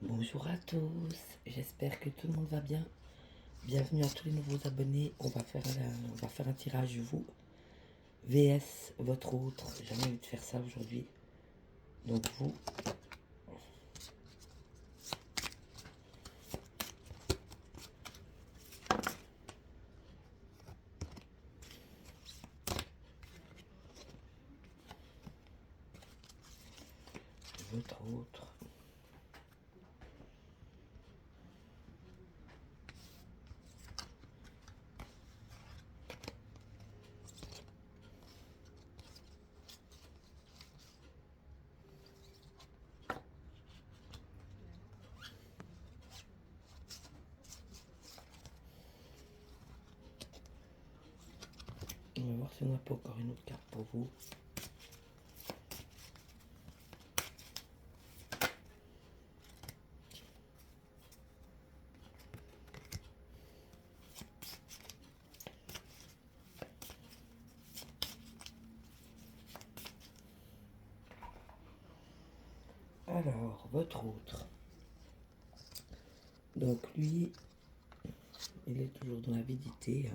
Bonjour à tous, j'espère que tout le monde va bien. Bienvenue à tous les nouveaux abonnés. On va faire un tirage vous, VS, votre autre. J'ai jamais envie de faire ça aujourd'hui. Donc vous, votre autre. On va voir si on n'a pas encore une autre carte pour vous. Alors, votre autre. Donc lui, il est toujours dans l'avidité.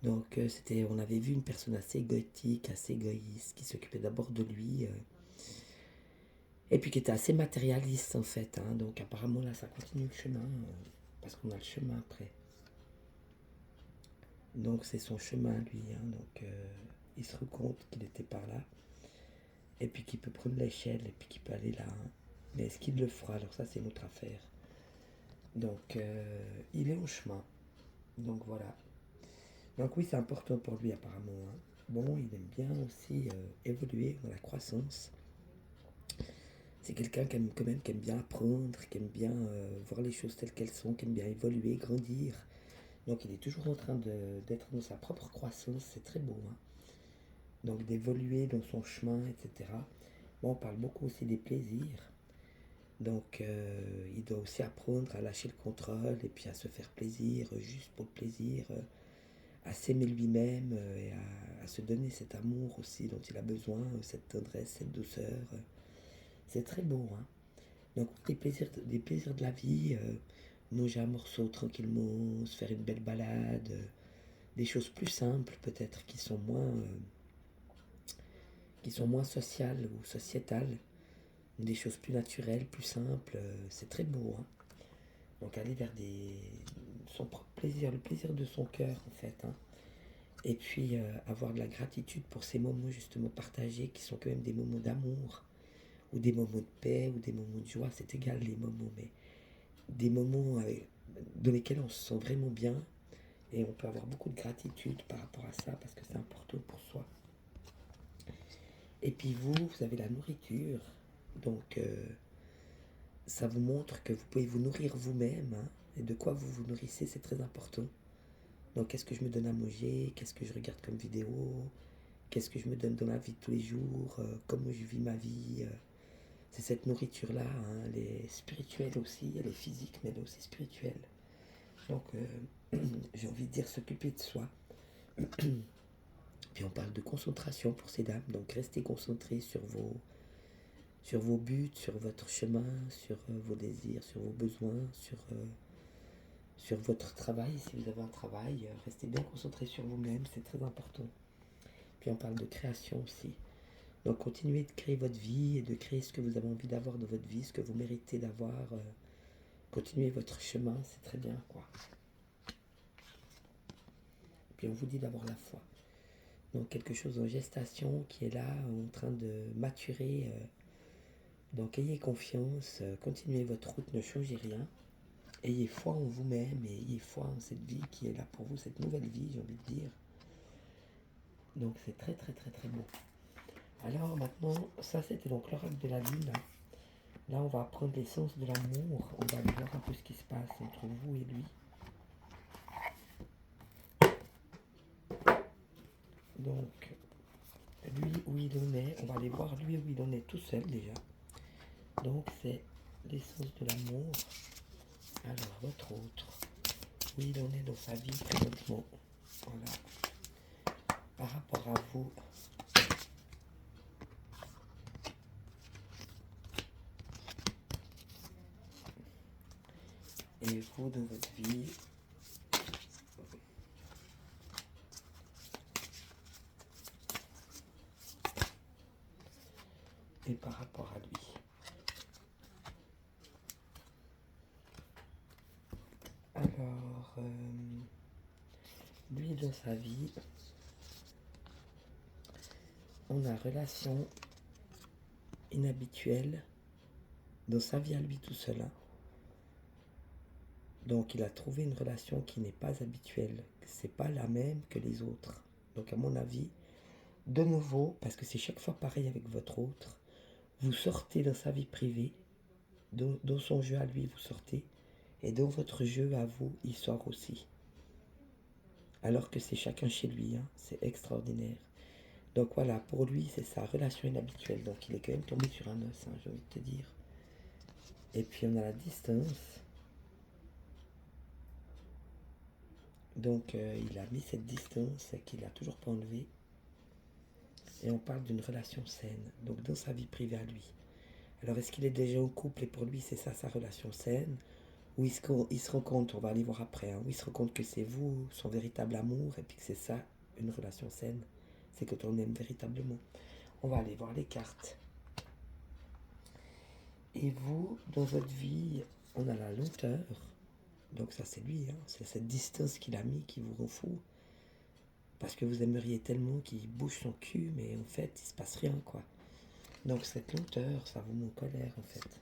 Donc on avait vu une personne assez égotique, assez égoïste, qui s'occupait d'abord de lui. Et puis qui était assez matérialiste en fait. Donc apparemment là ça continue le chemin. Parce qu'on a le chemin après. Donc c'est son chemin lui. Donc il se rend compte qu'il était par là. Et puis qu'il peut prendre l'échelle et puis qu'il peut aller là. Mais est-ce qu'il le fera? Alors ça c'est notre affaire. Donc il est au chemin. Donc voilà. Donc oui c'est important pour lui apparemment. Bon il aime bien aussi évoluer dans la croissance. C'est quelqu'un qui aime, quand même, qui aime bien apprendre, qui aime bien voir les choses telles qu'elles sont, qui aime bien évoluer, grandir. Donc il est toujours en train d'être dans sa propre croissance, c'est très beau. Donc d'évoluer dans son chemin, etc. Bon, on parle beaucoup aussi des plaisirs. Donc il doit aussi apprendre à lâcher le contrôle et puis à se faire plaisir, juste pour le plaisir, à s'aimer lui-même et à se donner cet amour aussi dont il a besoin, cette tendresse, cette douceur. C'est très beau. Donc des plaisirs de la vie, manger un morceau tranquillement, se faire une belle balade, des choses plus simples peut-être qui sont moins sociales ou sociétales, des choses plus naturelles, plus simples, c'est très beau. Donc aller vers son propre plaisir, le plaisir de son cœur en fait. Et puis avoir de la gratitude pour ces moments justement partagés qui sont quand même des moments d'amour ou des moments de paix ou des moments de joie, c'est égal les moments, mais des moments dans lesquels on se sent vraiment bien et on peut avoir beaucoup de gratitude par rapport à ça parce que c'est important pour soi. Et puis vous avez la nourriture, donc ça vous montre que vous pouvez vous nourrir vous-même et de quoi vous vous nourrissez, c'est très important. Donc qu'est-ce que je me donne à manger, qu'est-ce que je regarde comme vidéo, qu'est-ce que je me donne dans la vie de tous les jours, comment je vis ma vie. C'est cette nourriture-là, elle est spirituelle aussi, elle est physique mais elle est aussi spirituelle. Donc j'ai envie de dire s'occuper de soi. Puis on parle de concentration pour ces dames, donc restez concentrés sur vos buts, sur votre chemin, sur vos désirs, sur vos besoins, sur votre travail, si vous avez un travail. Restez bien concentrés sur vous-même, c'est très important. Puis on parle de création aussi. Donc continuez de créer votre vie et de créer ce que vous avez envie d'avoir dans votre vie, ce que vous méritez d'avoir. Continuez votre chemin, c'est très bien quoi. Puis on vous dit d'avoir la foi. Donc quelque chose en gestation qui est là, en train de maturer. Donc ayez confiance, continuez votre route, ne changez rien. Ayez foi en vous-même et ayez foi en cette vie qui est là pour vous, cette nouvelle vie, j'ai envie de dire. Donc c'est très très très très beau. Alors maintenant, ça c'était donc l'oracle de la lune. Là on va apprendre l'essence de l'amour, on va aller voir un peu ce qui se passe entre vous et lui. Donc lui où il en est, on va aller voir lui où il en est tout seul déjà. Donc c'est l'essence de l'amour. Alors votre autre, où il en est dans sa vie présentement. Voilà. Par rapport à vous. Et vous, dans votre vie, et par rapport à lui. Alors, lui, dans sa vie, on a relation inhabituelle dans sa vie à lui tout seul. Hein. Donc il a trouvé une relation qui n'est pas habituelle, c'est pas la même que les autres. Donc à mon avis, de nouveau, parce que c'est chaque fois pareil avec votre autre, vous sortez dans sa vie privée, dans son jeu à lui vous sortez, et dans votre jeu à vous, il sort aussi. Alors que c'est chacun chez lui, hein, c'est extraordinaire. Donc voilà, pour lui, c'est sa relation inhabituelle. Donc il est quand même tombé sur un os, hein, j'ai envie de te dire. Et puis on a la distance. Donc il a mis cette distance qu'il n'a toujours pas enlevée. Et on parle d'une relation saine, donc dans sa vie privée à lui. Alors est-ce qu'il est déjà en couple et pour lui c'est ça sa relation saine? Ou il se rend compte, on va aller voir après, hein, où il se rend compte que c'est vous, son véritable amour, et puis que c'est ça, une relation saine. C'est que on aime véritablement. On va aller voir les cartes. Et vous, dans votre vie, on a la lenteur. Donc ça c'est lui, hein, c'est cette distance qu'il a mis qui vous rend fou. Parce que vous aimeriez tellement qu'il bouge son cul, mais en fait, il se passe rien, quoi. Donc cette lenteur, ça vous met en colère, en fait.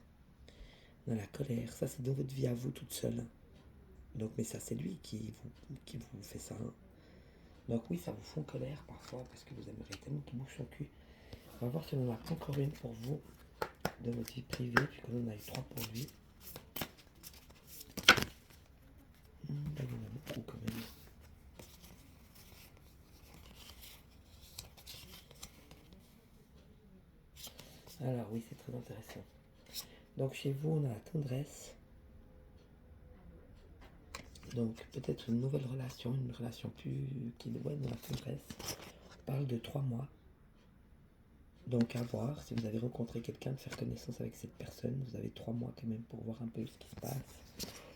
On a la colère, ça c'est dans votre vie à vous toute seule. Donc, mais ça c'est lui qui vous fait ça. Hein. Donc oui, ça vous fout en colère parfois, parce que vous aimeriez tellement qu'il bouge son cul. On va voir si on en a encore une pour vous, de votre vie privée, puis qu'on en a eu 3 pour lui. Là, il y en a beaucoup quand même. Alors oui, c'est très intéressant. Donc chez vous, on a la tendresse. Donc peut-être une nouvelle relation, une relation plus qui doit être dans la tendresse. On parle de 3 mois. Donc à voir, si vous avez rencontré quelqu'un, de faire connaissance avec cette personne. Vous avez 3 mois quand même pour voir un peu ce qui se passe.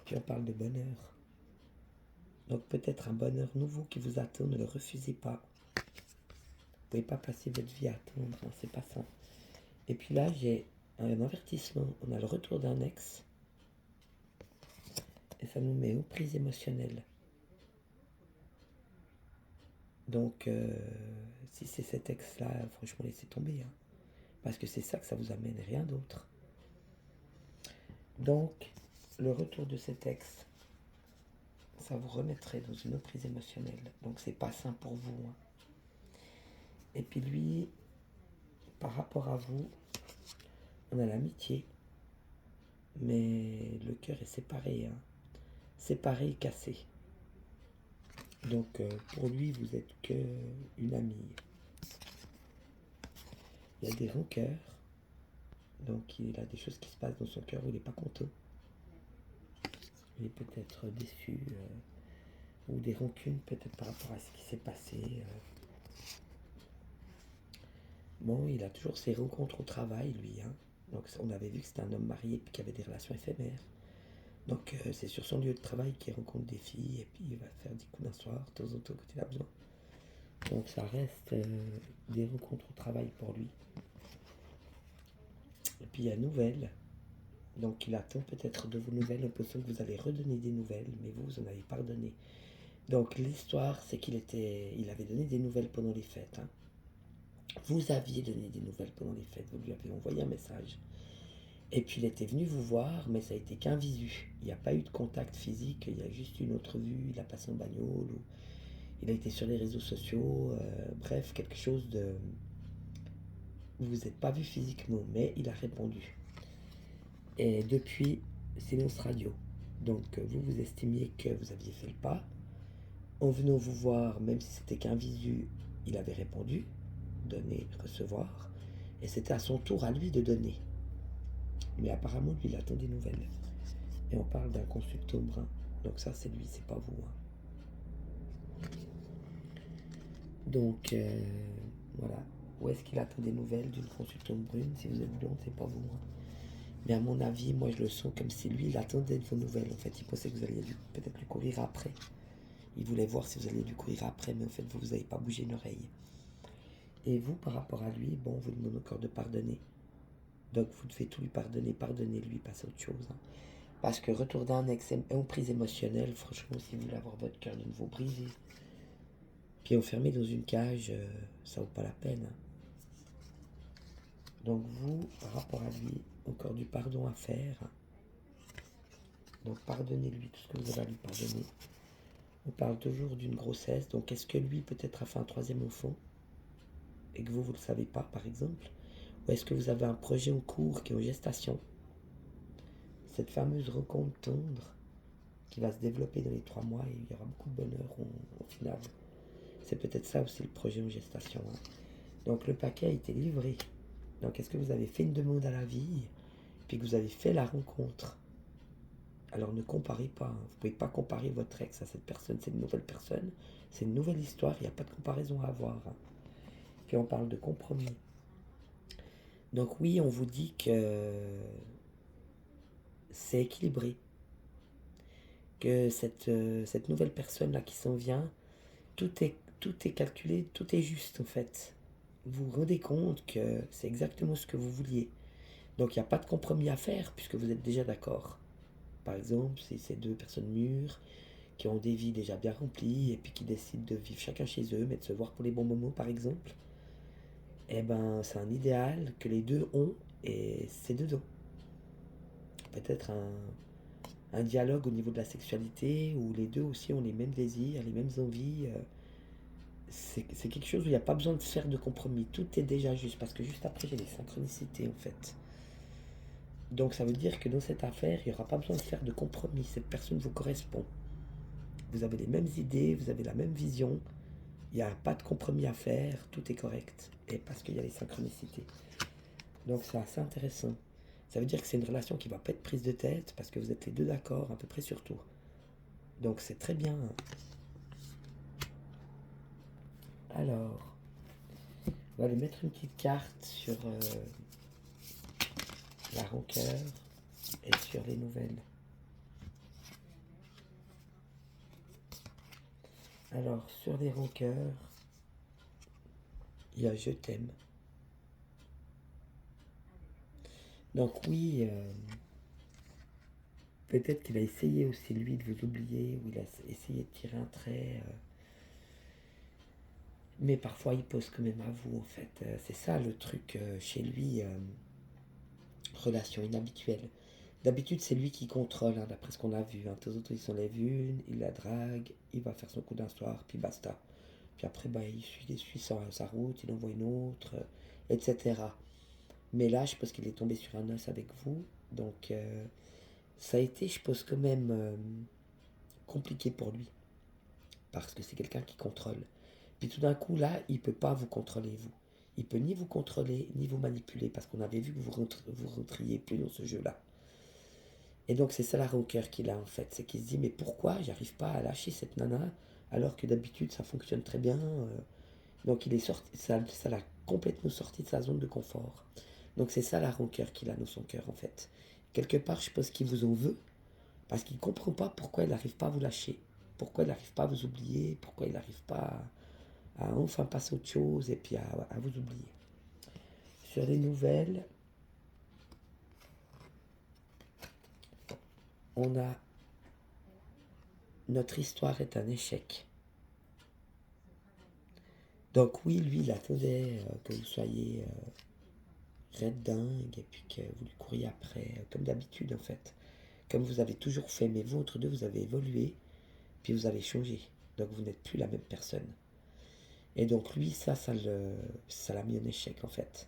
Puis on parle de bonheur. Donc peut-être un bonheur nouveau qui vous attend, ne le refusez pas. Vous ne pouvez pas passer votre vie à attendre, hein, c'est pas ça. Et puis là, j'ai un avertissement. On a le retour d'un ex. Et ça nous met aux prises émotionnelles. Donc, si c'est cet ex-là, franchement, laissez tomber. Hein, parce que c'est ça que ça vous amène, rien d'autre. Donc, le retour de cet ex, ça vous remettrait dans une autre prise émotionnelle. Donc, c'est pas sain pour vous. Hein. Et puis lui, par rapport à vous, on a l'amitié. Mais le cœur est séparé. Hein. Séparé et cassé. Donc, pour lui, vous êtes que une amie. Il y a des rancœurs. Donc, il a des choses qui se passent dans son cœur où il n'est pas content. Il est peut-être déçu. Ou des rancunes peut-être par rapport à ce qui s'est passé. Bon, il a toujours ses rencontres au travail, lui. Hein. Donc, on avait vu que c'était un homme marié et qui avait des relations éphémères. Donc, c'est sur son lieu de travail qu'il rencontre des filles et puis il va faire des coups d'un soir, de temps en temps, quand il a besoin. Donc, ça reste des rencontres au travail pour lui. Et puis, il y a nouvelles. Donc, il attend peut-être de vos nouvelles, en pensant que vous allez redonner des nouvelles, mais vous en avez pas redonné. Donc, l'histoire, c'est il avait donné des nouvelles pendant les fêtes. Hein. Vous aviez donné des nouvelles pendant les fêtes, vous lui avez envoyé un message. Et puis il était venu vous voir, mais ça a été qu'un visu. Il n'y a pas eu de contact physique, il y a juste une autre vue, il a passé en bagnole, ou il a été sur les réseaux sociaux, bref, quelque chose de... Vous vous êtes pas vu physiquement, mais il a répondu. Et depuis, silence radio. Donc vous estimiez que vous aviez fait le pas. En venant vous voir, même si c'était qu'un visu, il avait répondu, donner, recevoir. Et c'était à son tour à lui de donner. Mais apparemment, lui, il attend des nouvelles. Et on parle d'un consultant brun. Donc ça, c'est lui, c'est pas vous. Hein. Donc, voilà. Où est-ce qu'il attend des nouvelles d'une consultante brune? Si vous êtes blonde, c'est pas vous. Hein. Mais à mon avis, moi je le sens comme si lui, il attendait de vos nouvelles. En fait, il pensait que vous alliez peut-être lui courir après. Il voulait voir si vous alliez lui courir après, mais en fait, vous n'avez pas bougé une oreille. Et vous, par rapport à lui, bon, vous demandez encore de pardonner. Donc vous devez tout lui pardonner, pardonnez-lui, passez à autre chose. Hein. Parce que retourner en emprise émotionnelle, franchement, si vous voulez avoir votre cœur de nouveau brisé, puis enfermé dans une cage, ça vaut pas la peine. Hein. Donc vous, par rapport à lui, encore du pardon à faire. Donc pardonnez-lui tout ce que vous avez à lui pardonner. On parle toujours d'une grossesse, donc est-ce que lui peut-être a fait un troisième enfant et que vous ne le savez pas par exemple? Ou est-ce que vous avez un projet en cours qui est en gestation? Cette fameuse rencontre tendre qui va se développer dans les 3 mois et il y aura beaucoup de bonheur au final. C'est peut-être ça aussi le projet en gestation. Hein. Donc le paquet a été livré. Donc est-ce que vous avez fait une demande à la vie puis que vous avez fait la rencontre? Alors ne comparez pas. Hein. Vous ne pouvez pas comparer votre ex à cette personne. C'est une nouvelle personne. C'est une nouvelle histoire. Il n'y a pas de comparaison à avoir. Hein. Puis on parle de compromis. Donc oui, on vous dit que c'est équilibré. Que cette nouvelle personne-là qui s'en vient, tout est calculé, tout est juste en fait. Vous vous rendez compte que c'est exactement ce que vous vouliez. Donc il n'y a pas de compromis à faire puisque vous êtes déjà d'accord. Par exemple, si c'est deux personnes mûres qui ont des vies déjà bien remplies et puis qui décident de vivre chacun chez eux, mais de se voir pour les bons moments par exemple, eh ben c'est un idéal que les deux ont et c'est dedans. Peut-être un dialogue au niveau de la sexualité où les deux aussi ont les mêmes désirs, les mêmes envies. C'est quelque chose où il n'y a pas besoin de faire de compromis. Tout est déjà juste parce que juste après j'ai les synchronicités en fait. Donc ça veut dire que dans cette affaire, il n'y aura pas besoin de faire de compromis. Cette personne vous correspond. Vous avez les mêmes idées, vous avez la même vision. Il n'y a pas de compromis à faire, tout est correct. Et parce qu'il y a les synchronicités. Donc c'est assez intéressant. Ça veut dire que c'est une relation qui ne va pas être prise de tête parce que vous êtes les deux d'accord à peu près sur tout. Donc c'est très bien. Alors, on va aller mettre une petite carte sur la rancœur et sur les nouvelles. Alors, sur les rancœurs, il y a je t'aime. Donc oui, peut-être qu'il a essayé aussi lui de vous oublier, ou il a essayé de tirer un trait. Mais parfois il pose quand même à vous en fait. C'est ça le truc chez lui, relation inhabituelle. D'habitude c'est lui qui contrôle, hein, d'après ce qu'on a vu. Hein. De temps en temps il s'enlève une, il la drague, il va faire son coup d'un soir, puis basta. Puis après bah, il suit sa route, il envoie une autre, etc. Mais là je pense qu'il est tombé sur un os avec vous. Donc ça a été je pense quand même compliqué pour lui. Parce que c'est quelqu'un qui contrôle. Puis tout d'un coup, là, il ne peut pas vous contrôler, vous. Il peut ni vous contrôler, ni vous manipuler, parce qu'on avait vu que vous rentriez plus dans ce jeu-là. Et donc, c'est ça la rancœur qu'il a, en fait. C'est qu'il se dit, mais pourquoi j'arrive pas à lâcher cette nana, alors que d'habitude, ça fonctionne très bien. Donc, il est sorti, ça l'a complètement sorti de sa zone de confort. Donc, c'est ça la rancœur qu'il a dans son cœur, en fait. Quelque part, je pense qu'il vous en veut, parce qu'il ne comprend pas pourquoi il n'arrive pas à vous lâcher. Pourquoi il n'arrive pas à vous oublier, pourquoi il n'arrive pas à enfin passer à autre chose et puis à vous oublier. Sur les nouvelles, on a notre histoire est un échec. Donc oui, lui, il attendait que vous soyez red dingue et puis que vous lui couriez après, comme d'habitude en fait. Comme vous avez toujours fait, mais vous, entre deux, vous avez évolué, puis vous avez changé. Donc vous n'êtes plus la même personne. Et donc lui, ça l'a mis en échec en fait.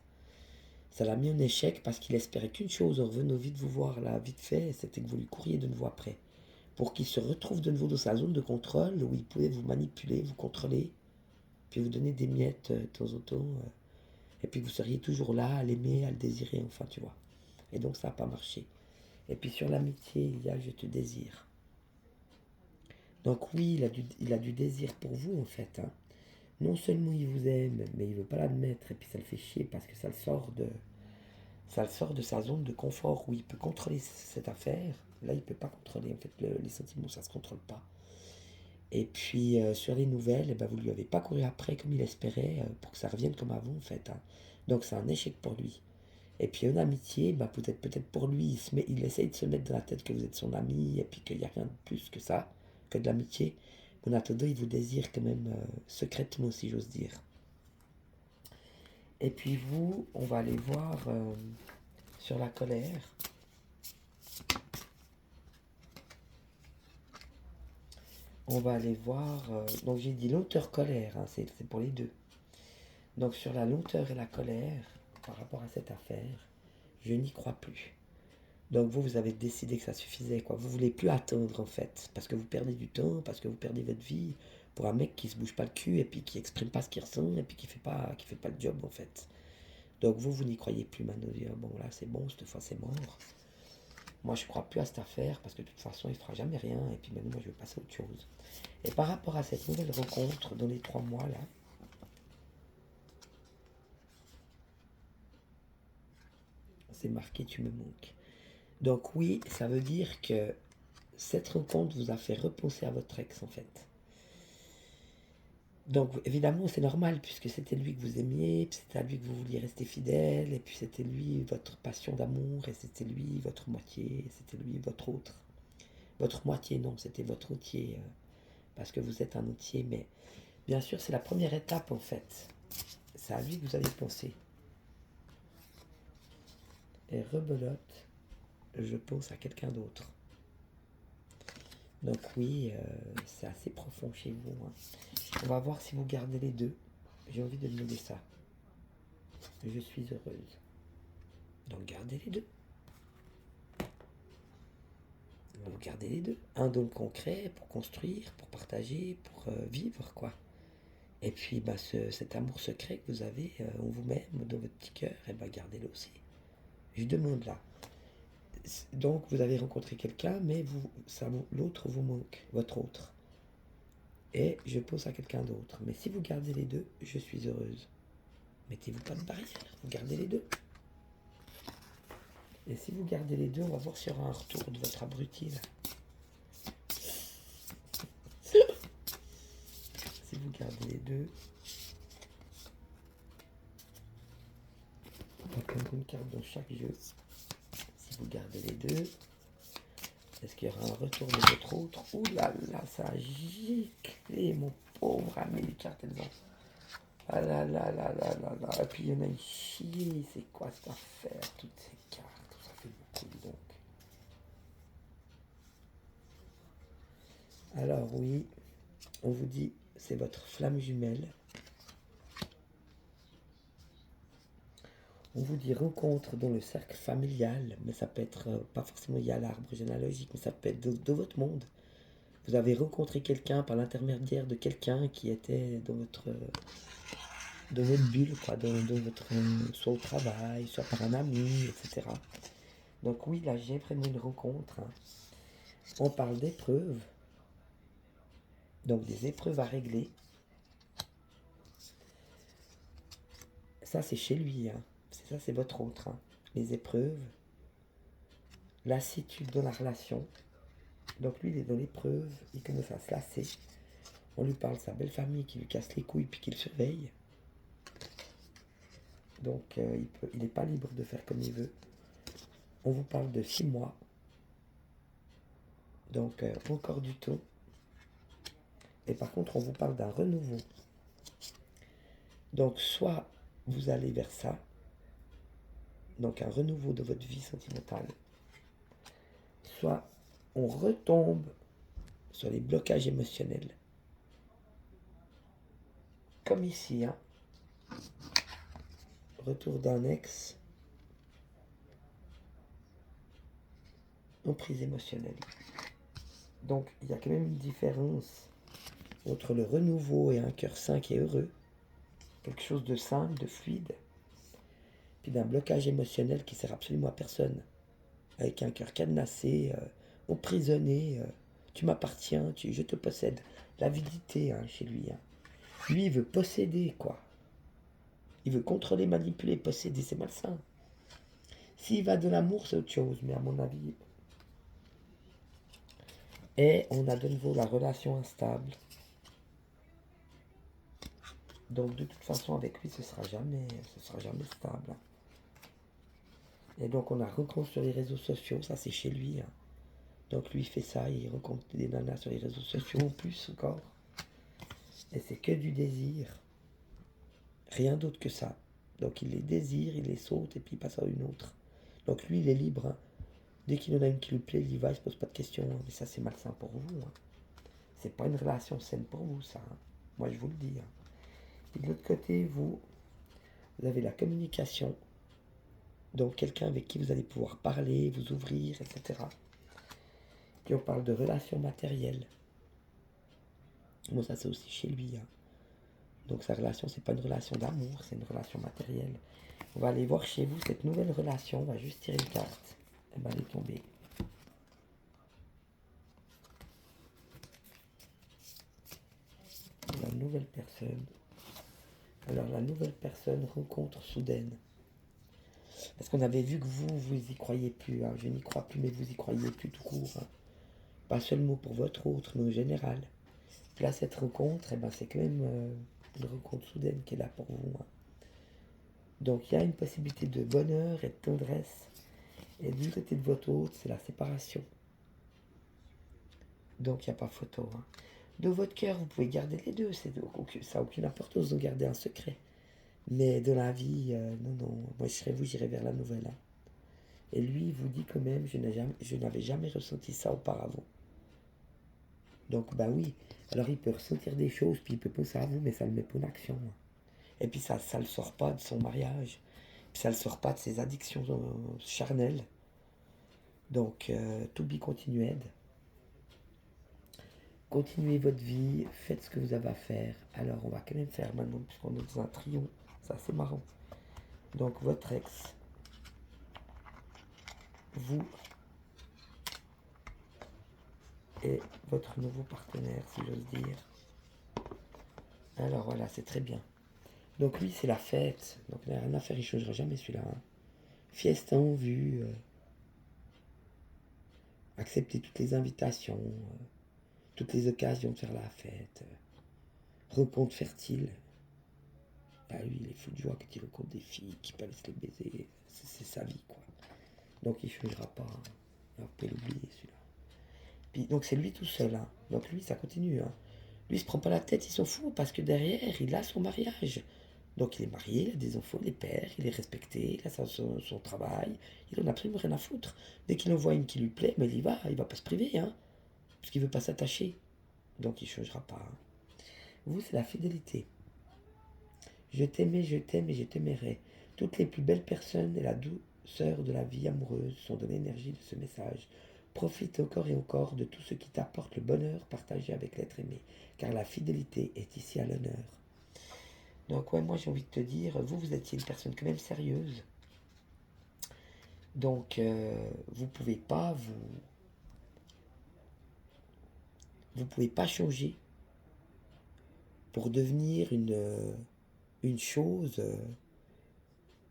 Ça l'a mis en échec parce qu'il espérait qu'une chose en revenant vite vous voir là, vite fait, c'était que vous lui couriez de nouveau après. Pour qu'il se retrouve de nouveau dans sa zone de contrôle où il pouvait vous manipuler, vous contrôler, puis vous donner des miettes de temps en temps, et puis vous seriez toujours là à l'aimer, à le désirer, enfin tu vois. Et donc ça n'a pas marché. Et puis sur l'amitié, il y a je te désire. Donc oui, il a du désir pour vous en fait. Hein. Non seulement il vous aime, mais il ne veut pas l'admettre, et puis ça le fait chier parce que ça le sort Ça le sort de sa zone de confort où il peut contrôler cette affaire. Là, il ne peut pas contrôler. En fait, les sentiments, ça ne se contrôle pas. Et puis, sur les nouvelles, eh ben, vous ne lui avez pas couru après comme il espérait pour que ça revienne comme avant, en fait. Hein. Donc, c'est un échec pour lui. Et puis, une amitié, bah, peut-être pour lui, il essaye de se mettre dans la tête que vous êtes son ami et puis qu'il n'y a rien de plus que ça, que de l'amitié. Mais en attendant, il vous désire quand même secrètement, si j'ose dire. Et puis vous, on va aller voir sur la colère. On va aller voir... donc j'ai dit lenteur colère, hein, c'est pour les deux. Donc sur la lenteur et la colère, par rapport à cette affaire, je n'y crois plus. Donc vous avez décidé que ça suffisait, quoi. Vous voulez plus attendre, en fait, parce que vous perdez du temps, parce que vous perdez votre vie, pour un mec qui se bouge pas le cul, et puis qui exprime pas ce qu'il ressent, et puis qui fait pas le job, en fait. Donc vous n'y croyez plus, maintenant. Bon là, c'est bon, cette fois c'est mort. Moi, je crois plus à cette affaire, parce que de toute façon, il fera jamais rien, et puis maintenant, moi, je vais passer à autre chose. Et par rapport à cette nouvelle rencontre, dans les 3 mois, là, c'est marqué tu me manques. Donc oui, ça veut dire que cette rencontre vous a fait repenser à votre ex, en fait. Donc évidemment, c'est normal, puisque c'était lui que vous aimiez, puis c'était à lui que vous vouliez rester fidèle, et puis c'était lui votre passion d'amour, et c'était lui votre moitié, et c'était lui votre autre. Votre moitié, non, c'était votre entier, parce que vous êtes un entier, mais bien sûr, c'est la première étape, en fait. C'est à lui que vous allez penser. Et rebelote, je pense à quelqu'un d'autre. Donc oui, c'est assez profond chez vous. Hein. On va voir si vous gardez les deux. J'ai envie de demander ça. Je suis heureuse. Donc gardez les deux. Vous gardez les deux. Un dans le concret pour construire, pour partager, pour vivre, quoi. Et puis bah, cet amour secret que vous avez en vous-même, dans votre petit cœur, et bah, gardez-le aussi. Je demande là. Donc vous avez rencontré quelqu'un, mais l'autre vous manque, votre autre. Et je pense à quelqu'un d'autre. Mais si vous gardez les deux, je suis heureuse. Mettez-vous pas de barrière, vous gardez les deux. Et si vous gardez les deux, on va voir s'il y aura un retour de votre abruti là. Si vous gardez les deux, on va prendre une carte dans chaque jeu. Si vous gardez les deux, est-ce qu'il y aura un retour de votre autre? Ouh là là, ça a giclé, mon pauvre ami, les cartes elles ont. Ah là là là là là là. Et puis il y en a une chier, c'est quoi cette affaire? Toutes ces cartes, ça fait beaucoup donc. Alors oui, on vous dit, c'est votre flamme jumelle. On vous dit rencontre dans le cercle familial, mais ça peut être pas forcément lié à l'arbre généalogique, mais ça peut être de votre monde. Vous avez rencontré quelqu'un par l'intermédiaire de quelqu'un qui était dans votre bulle, quoi, dans votre, soit au travail, soit par un ami, etc. Donc oui, là j'ai vraiment une rencontre. Hein. On parle d'épreuves, donc des épreuves à régler. Ça c'est chez lui, hein. Ça c'est votre autre. Hein. Les épreuves, lassitude dans la relation. Donc lui il est dans l'épreuve, il commence à se lasser. On lui parle de sa belle famille qui lui casse les couilles puis qui le surveille. Donc il n'est pas libre de faire comme il veut. On vous parle de 6 mois. Donc encore du temps. Et par contre on vous parle d'un renouveau. Donc soit vous allez vers ça. Donc un renouveau de votre vie sentimentale. Soit on retombe sur les blocages émotionnels. Comme ici, hein. Retour d'un ex. Emprise émotionnelle. Donc il y a quand même une différence entre le renouveau et un cœur sain et heureux. Quelque chose de simple, de fluide. Puis d'un blocage émotionnel qui sert absolument à personne. Avec un cœur cadenassé, emprisonné. Tu m'appartiens, je te possède. L'avidité hein, chez lui. Hein. Lui, il veut posséder, quoi. Il veut contrôler, manipuler, posséder. C'est malsain. S'il va de l'amour, c'est autre chose, mais à mon avis. Et on a de nouveau la relation instable. Donc de toute façon, avec lui, ce sera jamais stable. Et donc on a rencontre sur les réseaux sociaux, ça c'est chez lui. Donc lui il fait ça, il rencontre des nanas sur les réseaux sociaux en plus encore. Et c'est que du désir. Rien d'autre que ça. Donc il les désire, il les saute et puis il passe à une autre. Donc lui il est libre. Dès qu'il en a une qui lui plaît, il y va, il se pose pas de questions. Mais ça c'est malsain pour vous. C'est pas une relation saine pour vous ça. Moi je vous le dis. Et de l'autre côté, vous avez la communication. Donc quelqu'un avec qui vous allez pouvoir parler, vous ouvrir, etc. Puis on parle de relations matérielles. Bon, ça c'est aussi chez lui. Donc sa relation, c'est pas une relation d'amour, c'est une relation matérielle. On va aller voir chez vous cette nouvelle relation. On va juste tirer une carte. Elle va aller tomber. La nouvelle personne. Alors la nouvelle personne, rencontre soudaine. Parce qu'on avait vu que vous y croyez plus. Je n'y crois plus, mais vous y croyez plus tout court. Pas seulement pour votre autre, mais en général. Puis là, cette rencontre, c'est quand même une rencontre soudaine qui est là pour vous. Donc il y a une possibilité de bonheur et de tendresse. Et du côté de votre autre, c'est la séparation. Donc il n'y a pas photo. De votre cœur, vous pouvez garder les deux. Ça n'a aucune importance de garder un secret. Mais de la vie, non. Moi, je serais vous, j'irais vers la nouvelle. Et lui, il vous dit quand même, je n'avais jamais ressenti ça auparavant. Donc, bah oui. Alors, il peut ressentir des choses, puis il peut penser à vous, mais ça ne le met pas en action. Et puis, ça ne le sort pas de son mariage. Puis, ça ne le sort pas de ses addictions charnelles. Donc, to be continued. Continuez votre vie, faites ce que vous avez à faire. Alors, on va quand même faire maintenant, puisqu'on est dans un trio. Ça, c'est marrant. Donc, votre ex, vous et votre nouveau partenaire, si j'ose dire. Alors, voilà, c'est très bien. Donc, lui, c'est la fête. Donc, il n'a rien à faire, il ne changera jamais celui-là. Fiesta en vue. Accepter toutes les invitations. Toutes les occasions de faire la fête. Rencontre fertile. Ah, lui, il est fou de joie quand il rencontre des filles qui peuvent se les baiser. C'est sa vie, quoi. Donc il ne changera pas. Alors, vous pouvez l'oublier, celui-là. Puis, donc c'est lui tout seul. Donc lui, ça continue. Lui, il se prend pas la tête, il s'en fout, parce que derrière, il a son mariage. Donc il est marié, il a des enfants, il est père, il est respecté, il a son travail. Il en a absolument rien à foutre. Dès qu'il en voit une qui lui plaît, mais il va pas se priver, parce qu'il veut pas s'attacher. Donc il ne changera pas. Vous, c'est la fidélité. Je t'aimais, je t'aime et je t'aimerai. Toutes les plus belles personnes et la douceur de la vie amoureuse sont de l'énergie de ce message. Profite encore et encore de tout ce qui t'apporte le bonheur partagé avec l'être aimé, car la fidélité est ici à l'honneur. Donc ouais, moi j'ai envie de te dire, vous étiez une personne quand même sérieuse. Donc vous pouvez pas vous pouvez pas changer pour devenir une chose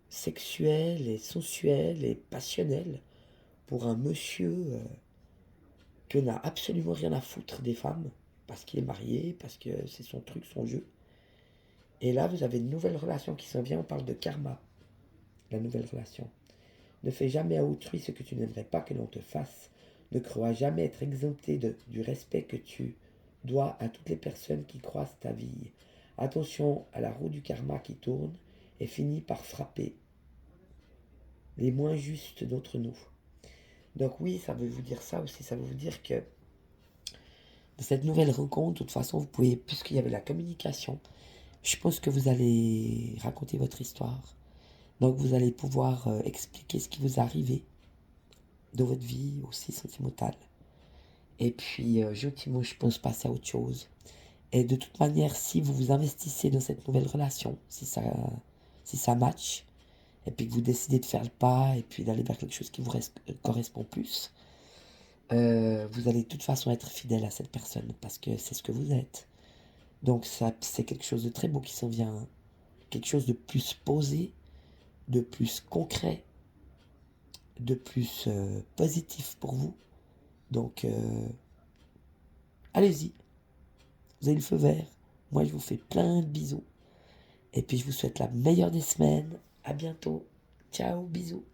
sexuelle et sensuelle et passionnelle pour un monsieur qui n'a absolument rien à foutre des femmes, parce qu'il est marié, parce que c'est son truc, son jeu. Et là, vous avez une nouvelle relation qui s'en vient, on parle de karma, la nouvelle relation. Ne fais jamais à autrui ce que tu n'aimerais pas que l'on te fasse. Ne crois jamais être exempté du respect que tu dois à toutes les personnes qui croisent ta vie. Attention à la roue du karma qui tourne et finit par frapper les moins justes d'entre nous. Donc oui, ça veut vous dire ça aussi, ça veut vous dire que dans cette nouvelle rencontre, de toute façon, vous pouvez, puisqu'il y avait la communication, je pense que vous allez raconter votre histoire. Donc vous allez pouvoir expliquer ce qui vous est arrivé dans votre vie aussi sentimentale. Et puis, gentiment, je pense passer à autre chose. Et de toute manière, si vous vous investissez dans cette nouvelle relation, si ça match, et puis que vous décidez de faire le pas, et puis d'aller vers quelque chose qui vous correspond plus, vous allez de toute façon être fidèle à cette personne, parce que c'est ce que vous êtes. Donc ça, c'est quelque chose de très beau qui s'en vient. Quelque chose de plus posé, de plus concret. de plus positif pour vous. Donc, allez-y. Vous avez le feu vert. Moi, je vous fais plein de bisous. Et puis, je vous souhaite la meilleure des semaines. À bientôt. Ciao, bisous.